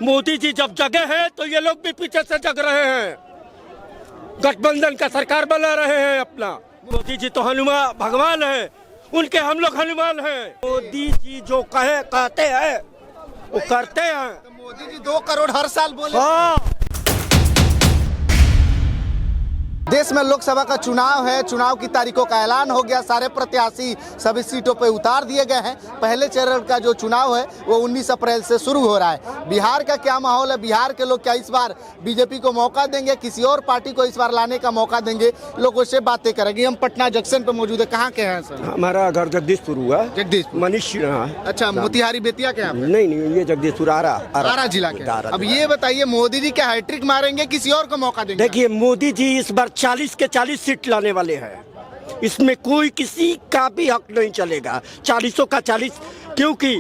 मोदी जी जब जगे हैं तो ये लोग भी पीछे से जग रहे हैं, गठबंधन का सरकार बना रहे हैं अपना। मोदी जी तो हनुमान भगवान है, उनके हम लोग हनुमान हैं। मोदी जी जो कहते हैं वो करते हैं। तो मोदी जी 2 करोड़ हर साल बोले। हाँ। देश में लोकसभा का चुनाव है, चुनाव की तारीखों का ऐलान हो गया, सारे प्रत्याशी सभी सीटों पर उतार दिए गए हैं। पहले चरण का जो चुनाव है वो 19 अप्रैल से शुरू हो रहा है। बिहार का क्या माहौल है, बिहार के लोग क्या इस बार बीजेपी को मौका देंगे, किसी और पार्टी को इस बार लाने का मौका देंगे, लोगों से बातें करेंगे। हम पटना जंक्शन पर मौजूद है, कहाँ के हैं सर? हमारा घर जगदीशपुर हुआ। जगदीशपुर, मनीष। अच्छा, मोतिहारी बेतिया के? नहीं, ये जगदीशपुर आरा जिला के। अब ये बताइए, मोदी जी क्या हैट्रिक मारेंगे, किसी और को मौका देंगे? देखिए, मोदी जी इस बार 40 के 40 सीट लाने वाले हैं। इसमें कोई किसी का भी हक नहीं चलेगा। 40 का 40, क्योंकि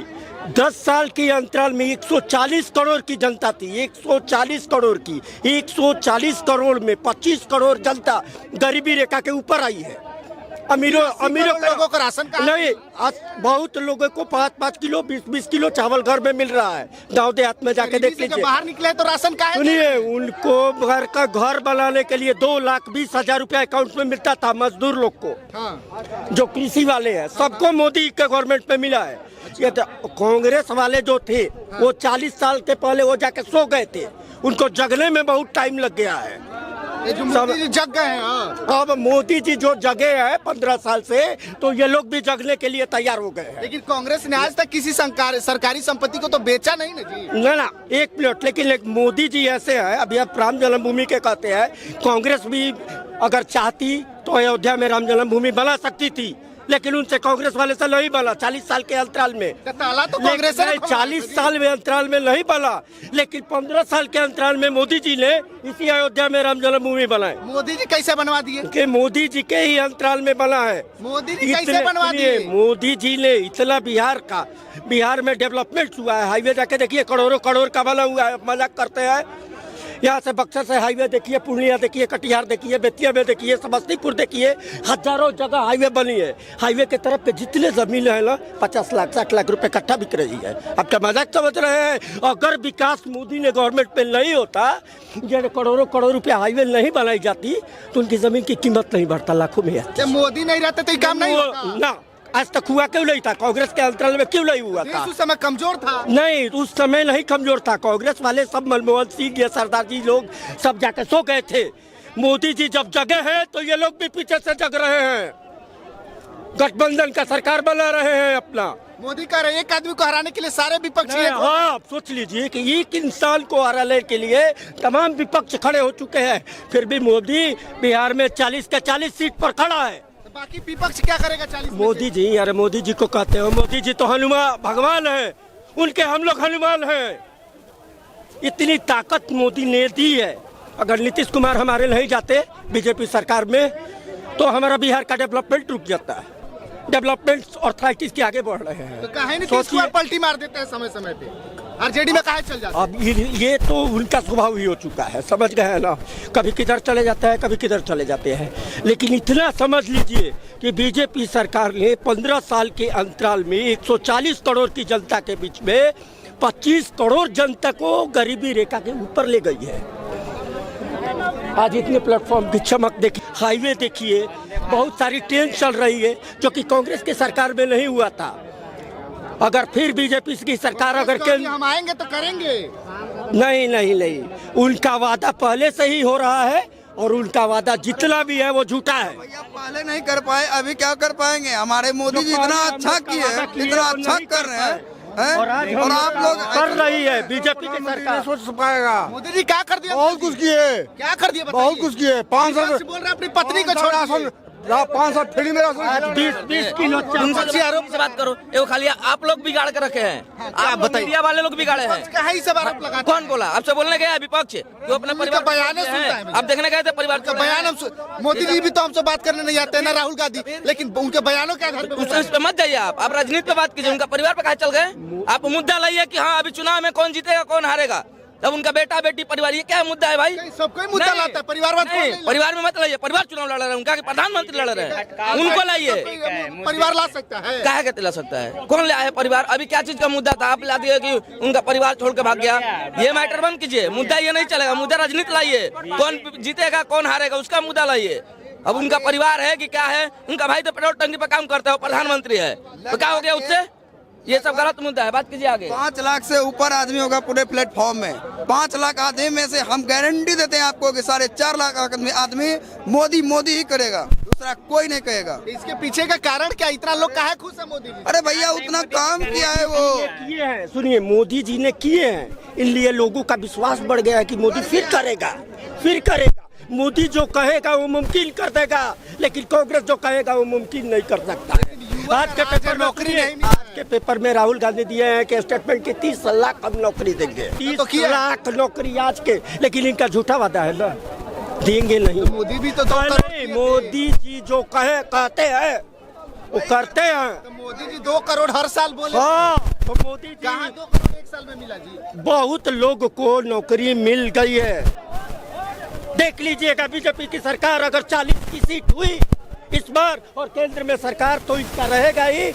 10 साल के अंतराल में 140 करोड़ की जनता थी। 140 करोड़ की 140 करोड़ में 25 करोड़ जनता गरीबी रेखा के ऊपर आई है। अमीरों लोगों को राशन कार्ड नहीं, बहुत लोगों को 5-5 किलो 20-20 किलो चावल घर में मिल रहा है। गाँव देहात में जाके देख लीजिए। बाहर निकले तो राशन का है। सुनिए, उनको घर बनाने के लिए 2,20,000 रुपया अकाउंट में मिलता था मजदूर लोग को। हाँ। जो कृषि वाले हैं सबको मोदी के गवर्नमेंट में मिला है। ये तो कांग्रेस वाले जो थे वो 40 साल के पहले वो जाके सो गए थे, उनको जगने में बहुत टाइम लग गया है। जो मोदी जी जग गए हैं। हाँ। अब मोदी जी जो जगे हैं 15 साल से, तो ये लोग भी जगने के लिए तैयार हो गए हैं। लेकिन कांग्रेस ने आज तक किसी सरकारी संपत्ति को तो बेचा नहीं ना जी। ना, एक मिनट। लेकिन मोदी जी ऐसे हैं, अभी आप राम जन्मभूमि के कहते हैं, कांग्रेस भी अगर चाहती तो अयोध्या में राम जन्मभूमि बना सकती थी, लेकिन उनसे कांग्रेस वाले से नहीं बना 40 साल के अंतराल में। ताला तो कांग्रेस ने 40 साल में अंतराल में नहीं बना, लेकिन 15 साल के अंतराल में मोदी जी ने इसी अयोध्या में राम जन्मभूमि बनाए। मोदी जी कैसे बनवा दिए? कि मोदी जी के ही अंतराल में बना है। मोदी जी कैसे बनवा दिए? मोदी जी ने इतना बिहार में डेवलपमेंट हुआ है। हाईवे जाके देखिए, करोड़ों करोड़ का बना हुआ है। मजाक करते हैं। यहाँ से बक्सर से हाईवे देखिए, पूर्णिया देखिए, कटिहार देखिए, बेतिया में देखिए, समस्तीपुर देखिए, हजारों जगह हाईवे बनी है। हाईवे के तरफ पे जितने जमीन है ना 50 लाख 60 लाख रुपए कट्ठा बिक रही है। अब क्या मजाक समझ रहे हैं? अगर विकास मोदी ने गवर्नमेंट पे नहीं होता, ये करोड़ों करोड़ रुपया हाईवे नहीं बनाई जाती, तो उनकी जमीन की कीमत नहीं बढ़ता, लाखों में। जब मोदी नहीं रहते तो ये काम नहीं होता ना। आज तक हुआ क्यों नहीं था? कांग्रेस के अंतराल में क्यों नहीं हुआ था? उस समय कमजोर था। नहीं, उस समय नहीं कमजोर था। कांग्रेस वाले सब, मनमोहन सिंह, ये सरदार जी लोग सब जाके सो गए थे। मोदी जी जब जगे हैं तो ये लोग भी पीछे से जग रहे हैं, गठबंधन का सरकार बना रहे हैं अपना। मोदी कह रहे एक आदमी को हराने के लिए सारे विपक्षी। हाँ, आप सोच लीजिए कि एक इंसान को हराने के लिए तमाम विपक्ष खड़े हो चुके हैं, फिर भी मोदी बिहार में 40 के 40 सीट पर खड़ा है। बाकी विपक्ष क्या करेगा 40? मोदी जी, अरे मोदी जी को कहते हो, मोदी जी तो हनुमान भगवान है, उनके हम लोग हनुमान हैं। इतनी ताकत मोदी ने दी है। अगर नीतीश कुमार हमारे नहीं जाते बीजेपी सरकार में, तो हमारा बिहार का डेवलपमेंट रुक जाता है। डेवलपमेंट ऑर्थराइटिस के आगे बढ़ रहे हैं। तो काहे नीतीश कुमार पलटी मार देते हैं समय समय पे? आरजेडी में काहे चल जाते हैं? अब ये तो उनका स्वभाव ही हो चुका है, समझ गए हैं ना। कभी किधर चले जाता है, कभी किधर चले जाते हैं। लेकिन इतना समझ लीजिए कि बीजेपी सरकार ने 15 साल के अंतराल में 140 करोड़ की जनता के बीच में 25 करोड़ जनता को गरीबी रेखा के ऊपर ले गई है। आज इतने प्लेटफॉर्म की चमक देखिए, हाईवे देखिए, बहुत सारी ट्रेन चल रही है, जो कि कांग्रेस की सरकार में नहीं हुआ था। अगर फिर बीजेपी की सरकार हम आएंगे तो करेंगे। नहीं, उनका वादा पहले से ही हो रहा है, और उनका वादा जितना भी है वो झूठा है। भैया पहले नहीं कर पाए, अभी क्या कर पाएंगे? हमारे मोदी जी इतना अच्छा किए, इतना अच्छा कर रहे हैं, और आप लोग कर रही है बीजेपी की सरकार। सोच पाएगा। मोदी जी क्या कर दिया? बहुत कुछ किए। क्या कर दिया? बहुत कुछ किए। 500 बोल रहे अपनी पत्नी को छोड़ा। 500 फ्री में 20 किलो आरोप से बात करो। एगो खाली आप लोग बिगाड़ के रखे हैं। आप बताइए, मीडिया वाले लोग बिगाड़े हैं। कौन बोला? आपसे बोलने गया विपक्ष? क्यों अपने परिवार बयान सुनता है? आप देखने गए थे परिवार का बयान? मोदी जी भी तो हमसे बात करने नहीं आते ना, राहुल गांधी, लेकिन उनके बयानों के आधार उस पे मत जाइए। आप राजनीति पे बात कीजिए। उनका परिवार पे कहा चल गए? आप मुद्दा लाइए कि हाँ अभी चुनाव में कौन जीतेगा कौन हारेगा। जब उनका बेटा बेटी परिवार, ये क्या मुद्दा है भाई? सबको ही मुद्दा नहीं, लाता है, परिवारवाद कौन नहीं, नहीं परिवार में मत लाइए, परिवार चुनाव लड़ रहे हैं, उनका प्रधानमंत्री लड़ रहे हैं, उनको लाइए। परिवार ला सकता है, क्या कहते ला सकता है? कौन लाया है परिवार? अभी क्या चीज का मुद्दा था, आप ला दिए कि उनका परिवार छोड़ के भाग गया। ये मैटर बंद कीजिए, मुद्दा ये नहीं चलेगा, मुद्दा राजनीति लाइए, कौन जीतेगा कौन हारेगा उसका मुद्दा लाइए। अब उनका परिवार है कि क्या है, उनका भाई तो पेट्रोल टंकी पर काम करता है, वो प्रधानमंत्री है, तो क्या हो गया उससे? ये सब गलत मुद्दा है, बात कीजिए आगे। 5 लाख से ऊपर आदमी होगा पूरे प्लेटफॉर्म में। 5 लाख आदमी में से हम गारंटी देते हैं आपको कि 4.5 लाख आदमी मोदी मोदी ही करेगा, दूसरा कोई नहीं कहेगा। इसके पीछे का कारण क्या, इतना लोग काहे खुश है मोदी जी? अरे भैया उतना काम किया है वो, किए हैं, सुनिए मोदी जी ने किए हैं, इसलिए लोगों का विश्वास बढ़ गया है कि मोदी फिर करेगा, फिर करेगा। मोदी जो कहेगा वो मुमकिन कर देगा, लेकिन कांग्रेस जो कहेगा वो मुमकिन नहीं कर सकता। आज के पेपर नौकरी नहीं, आज के पेपर में राहुल गांधी दिए हैं कि स्टेटमेंट की 30 लाख हम नौकरी देंगे, 30 लाख नौकरी आज के, लेकिन इनका झूठा वादा है ना, देंगे नहीं। मोदी भी तो नहीं, मोदी जी जो कहते हैं वो करते हैं। तो मोदी जी 2 करोड़ हर साल बोले, हाँ, तो मोदी जी कहाँ 2 करोड़ एक साल में मिला जी? बहुत लोग को नौकरी मिल गई है। देख लीजिएगा बीजेपी की सरकार अगर 40 की सीट हुई इस बार और केंद्र में सरकार, तो इसका रहेगा ही,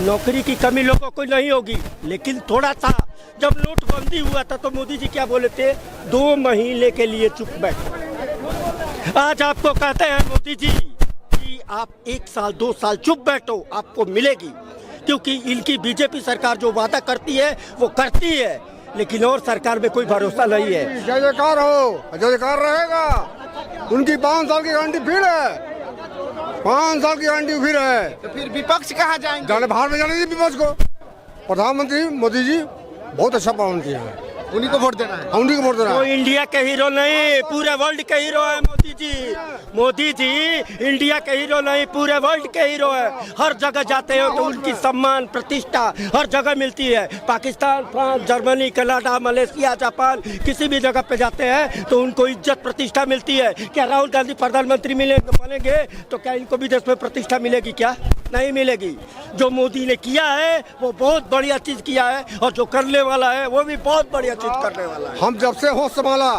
नौकरी की कमी लोगों को नहीं होगी। लेकिन थोड़ा सा जब नोटबंदी हुआ था तो मोदी जी क्या बोले थे, 2 महीने के लिए चुप बैठो। आज आपको कहते हैं मोदी जी कि आप 1 साल 2 साल चुप बैठो, आपको मिलेगी, क्योंकि इनकी बीजेपी सरकार जो वादा करती है वो करती है, लेकिन और सरकार में कोई भरोसा नहीं है। जय जयकार हो, जय जयकार रहेगा। उनकी 5 साल की गारंटी फिर है, 5 साल की गारंटी फिर है। तो फिर विपक्ष कहाँ जाएंगे? जाने बाहर में जाने दीजिए विपक्ष को। प्रधानमंत्री मोदी जी बहुत अच्छा प्रधानमंत्री है, उन्हीं को वोट देना है। उन्हीं को वोट देना तो है। इंडिया के हीरो नहीं, पूरे वर्ल्ड के हीरो है मोदी जी। मोदी जी इंडिया के हीरो नहीं, पूरे वर्ल्ड के हीरो है। हर जगह जाते हो तो उनकी सम्मान प्रतिष्ठा हर जगह मिलती है। Pakistan, France, Germany, Canada, Malaysia, Japan, किसी भी जगह पे जाते हैं तो उनको इज्जत प्रतिष्ठा मिलती है। क्या राहुल गांधी प्रधानमंत्री बनेंगे तो क्या इनको भी देश में प्रतिष्ठा मिलेगी? क्या नहीं मिलेगी। जो मोदी ने किया है वो बहुत बढ़िया चीज किया है, और जो करने वाला है वो भी बहुत बढ़िया चीज करने वाला है। हम जब से होश संभाला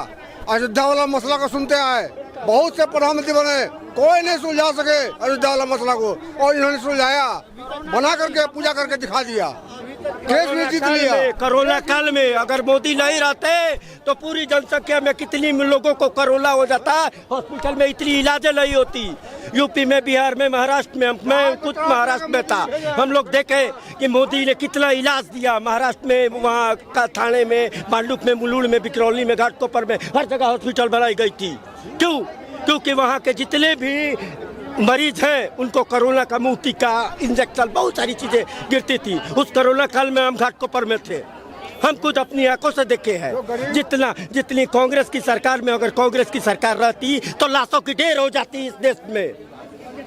अयोध्या वाला मसला को सुनते आए, बहुत से प्रधानमंत्री बने, कोई नहीं सुलझा सके अयोध्या वाला मसला को, और इन्होंने सुलझाया, बना करके पूजा करके दिखा दिया, केस में जीत लिया। कोरोना काल में अगर मोदी नहीं रहते तो पूरी जनसंख्या में कितनी लोगों को कोरोना हो जाता, हॉस्पिटल में इतनी इलाजें नहीं होती। यूपी में, बिहार में, महाराष्ट्र में, मैं खुद महाराष्ट्र में था, हम लोग देखे कि मोदी ने कितना इलाज दिया। महाराष्ट्र में, वहाँ का थाने में, मांडुक में, मुलुंड में, बिकरौली में, घाटकोपर में, हर जगह हॉस्पिटल बनाई गई थी। क्यों? क्योंकि वहाँ के जितने भी मरीज हैं उनको कोरोना का मुंह टीका, इंजेक्शन, बहुत सारी चीजें गिरती थी। उस कोरोना काल में हम घाटकोपर में थे, हम खुद अपनी आंखों से देखे हैं। जितनी कांग्रेस की सरकार में, अगर कांग्रेस की सरकार रहती तो लाशों की ढेर हो जाती इस देश में।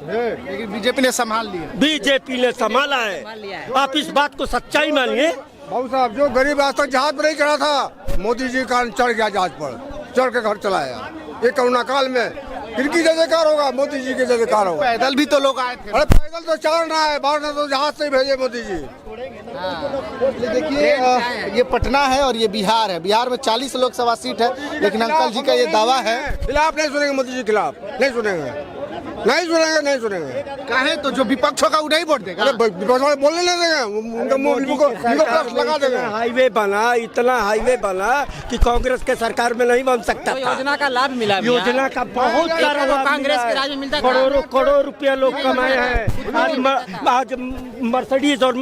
लेकिन बीजेपी ने संभाल लिया। बीजेपी ने संभाला है, आप इस बात को सच्चाई मानिए। बाबू साहब, जो गरीब आज तक जहाज पर नहीं चढ़ा था, मोदी जी का चढ़ गया जहाज पर, चढ़ के घर चलाया। ये कोरोना काल में इनकी जय जयकार होगा, मोदी जी की जय जयकार होगा। पैदल भी तो लोग आए थे। अरे पैदल तो चढ़ना है, बाहर तो जहाज से ही भेजे मोदी जी। देखिए ये पटना है और ये बिहार है। बिहार में 40 लोकसभा सीट है, लेकिन अंकल जी का ये दावा है, खिलाफ नहीं सुनेंगे मोदी जी, खिलाफ नहीं सुनेंगे, नहीं सुनेंगे, नहीं सुनेंगे। कहे तो जो विपक्ष होगा वो नहीं वोट देगा। अरे विपक्ष वाले बोलने नहीं देंगे, उनका मुंह लगा देंगे। हाईवे बना, इतना हाईवे बना कि कांग्रेस के सरकार में नहीं बन सकता था। योजना का लाभ मिला, योजना का बहुत सारा लाभ कांग्रेस के राज में मिलता, करोड़ों रुपया लोग कमाए हैं। आज मर्सिडीज और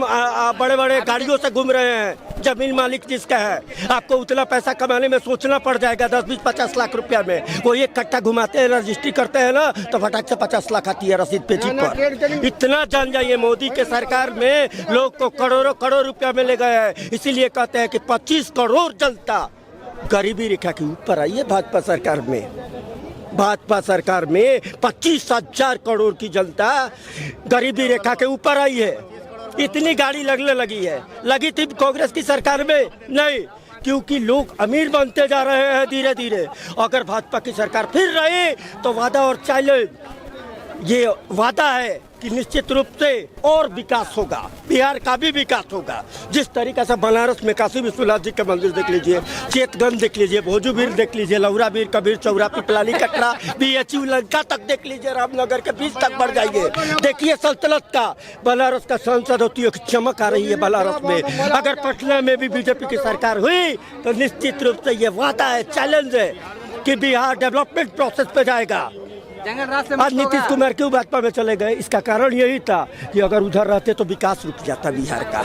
बड़े बड़े गाड़ियों से घूम रहे हैं, जमीन मालिक जिसका है। आपको उतना पैसा कमाने में सोचना पड़ जाएगा, 10-20-50 लाख रुपया में। वो एक कट्टा घुमाते हैं, रजिस्ट्री करते हैं ना, तो फटाक से 50 लाख आती है रसीद पे जीप पर। इतना जान जाइए मोदी के सरकार में लोग को करोड़ों रुपया में ले गए हैं। इसीलिए कहते हैं कि 25 करोड़ जनता गरीबी रेखा के ऊपर आई है भाजपा सरकार में। भाजपा सरकार में 25,000 करोड़ की जनता गरीबी रेखा के ऊपर आई है। इतनी गाड़ी लगने लगी है, लगी थी कांग्रेस की सरकार में नहीं, क्योंकि लोग अमीर बनते जा रहे हैं धीरे धीरे। अगर भाजपा की सरकार फिर रही तो वादा और चैलेंज ये वादा है कि निश्चित रूप से और विकास होगा, बिहार का भी विकास होगा। जिस तरीके से बनारस में काशी विश्वनाथ जी का मंदिर देख लीजिए, चेतगंज देख लीजिए, भोजूबीर देख लीजिए, लौराबीर, कबीर चौरा, पिपलानी, कटरा, BHU लंका तक देख लीजिए, रामनगर के बीच तक बढ़ जाइए। देखिए सल्तनत का बनारस का सांसद होती है, चमक आ रही है बनारस में। अगर पटना में भी बीजेपी की सरकार हुई तो निश्चित रूप से ये वादा है, चैलेंज है कि बिहार डेवलपमेंट प्रोसेस पे जाएगा। आज नीतीश कुमार क्यों भाजपा में चले गए, इसका कारण यही था कि अगर उधर रहते तो विकास रुक जाता बिहार का।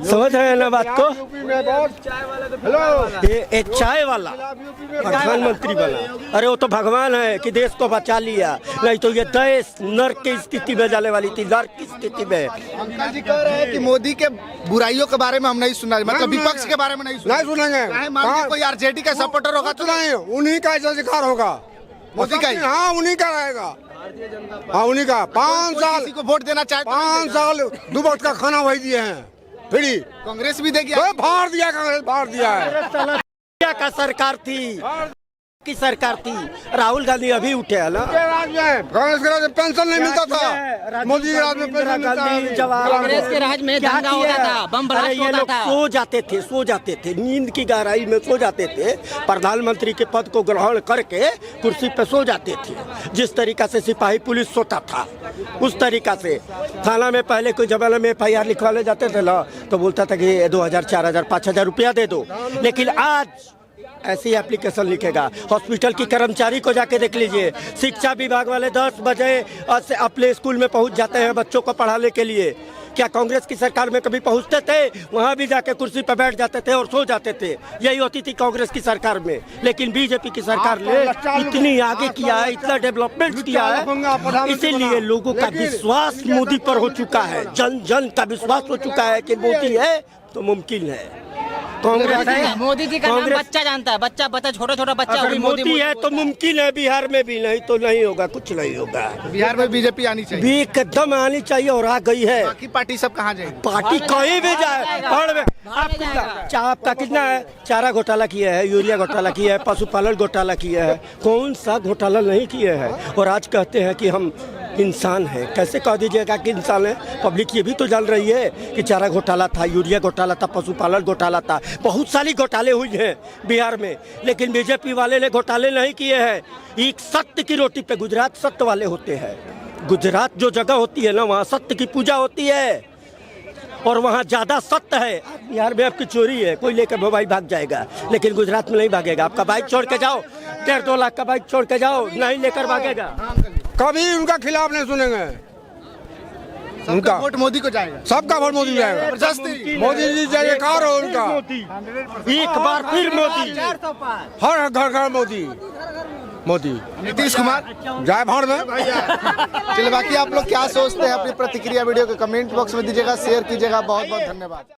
समझ रहे हैं ना बात को? ये एक चाय वाला प्रधानमंत्री बना, अरे वो तो भगवान है कि देश को बचा लिया, नहीं तो ये देश नर्क की स्थिति में जाने वाली थी, नर्क की स्थिति में। अंकल जी कह रहे हैं कि मोदी के बुराइयों के बारे में हम नहीं सुना, मतलब विपक्ष के बारे में नहीं सुनेंगे। कोई आरजेडी का सपोर्टर होगा तो नहीं, उन्हीं का अधिकार होगा, मोदी का ही। हाँ उन्हीं का रहेगा, हाँ उन्हीं का। 5 साल किसी को वोट देना चाहे 5 साल 2 वक्त का खाना वही दिए हैं, फ्री। कांग्रेस भी देगी, फाड़ दिया, कांग्रेस फाड़ दिया है। का सरकार थी की सरकार थी, राहुल गांधी अभी उठे है ना। कांग्रेस के राज में पेंशन नहीं मिलता था, मोदी के राज में पेंशन मिलता है। कांग्रेस के राज में दंगा होता था, बम ब्लास्ट होता था। सो जाते थे, नींद की गहराई में सो जाते थे। प्रधानमंत्री के पद को ग्रहण करके कुर्सी पे सो जाते थे। जिस तरीका से सिपाही पुलिस सोता था उस तरीका से थाना में पहले कोई जमाने में FIR लिखवाने जाते थे ना, तो बोलता था कि 2000, 4000, 5000 रुपया दे दो। लेकिन आज ऐसी एप्लीकेशन लिखेगा। हॉस्पिटल की कर्मचारी को जाके देख लीजिए, शिक्षा विभाग वाले 10 बजे से अपने स्कूल में पहुंच जाते हैं बच्चों को पढ़ाने के लिए। क्या कांग्रेस की सरकार में कभी पहुंचते थे? वहां भी जाके कुर्सी पर बैठ जाते थे और सो जाते थे। यही होती थी कांग्रेस की सरकार में। लेकिन बीजेपी की सरकार ने इतनी आगे किया है, इतना डेवलपमेंट किया है, इसीलिए लोगों का विश्वास मोदी पर हो चुका है। जन जन का विश्वास हो चुका है कि मोदी है तो मुमकिन है। कांग्रेस है, मोदी जी का नाम बच्चा जानता है, बच्चा छोटा छोटा बच्चा। अगर मोदी है तो मुमकिन है बिहार में भी, नहीं तो नहीं होगा, कुछ नहीं होगा। बिहार में बीजेपी आनी चाहिए, भी एकदम आनी चाहिए और आ गई है। बाकी पार्टी सब कहाँ जाएगी? पार्टी कहीं भी जाए। आपका कितना है? चारा घोटाला किया है, यूरिया घोटाला किया है, पशुपालन घोटाला किया है, कौन सा घोटाला नहीं किया है? और आज कहते हैं कि हम इंसान है। कैसे कह दीजिएगा कि इंसान है? पब्लिक ये भी तो जान रही है कि चारा घोटाला था, यूरिया घोटाला था, पशुपालन घोटाला था, बहुत सारी घोटाले हुई हैं बिहार में। लेकिन बीजेपी वाले ने घोटाले नहीं किए हैं। एक सत्य की रोटी पे गुजरात सत्य वाले होते हैं। गुजरात जो जगह होती है ना, वहाँ सत्य की पूजा होती है और वहाँ ज्यादा सत्य है। बिहार में आपकी चोरी है, कोई लेकर मोबाइल भाग जाएगा, लेकिन गुजरात में नहीं भागेगा। आपका बाइक छोड़ के जाओ, 1.5-2 लाख का बाइक छोड़ के जाओ, नहीं लेकर भागेगा। कभी उनका खिलाफ नहीं सुनेंगे। उनका वोट मोदी को जाएगा, सबका वोट मोदी जाएगा। मोदी जी जयकार हो उनका, एक बार फिर मोदी, हर घर मोदी। नीतीश कुमार जाए भाड़ में। चलिए, बाकी आप लोग क्या सोचते हैं अपनी प्रतिक्रिया वीडियो के कमेंट बॉक्स में दीजिएगा, शेयर कीजिएगा। बहुत बहुत धन्यवाद।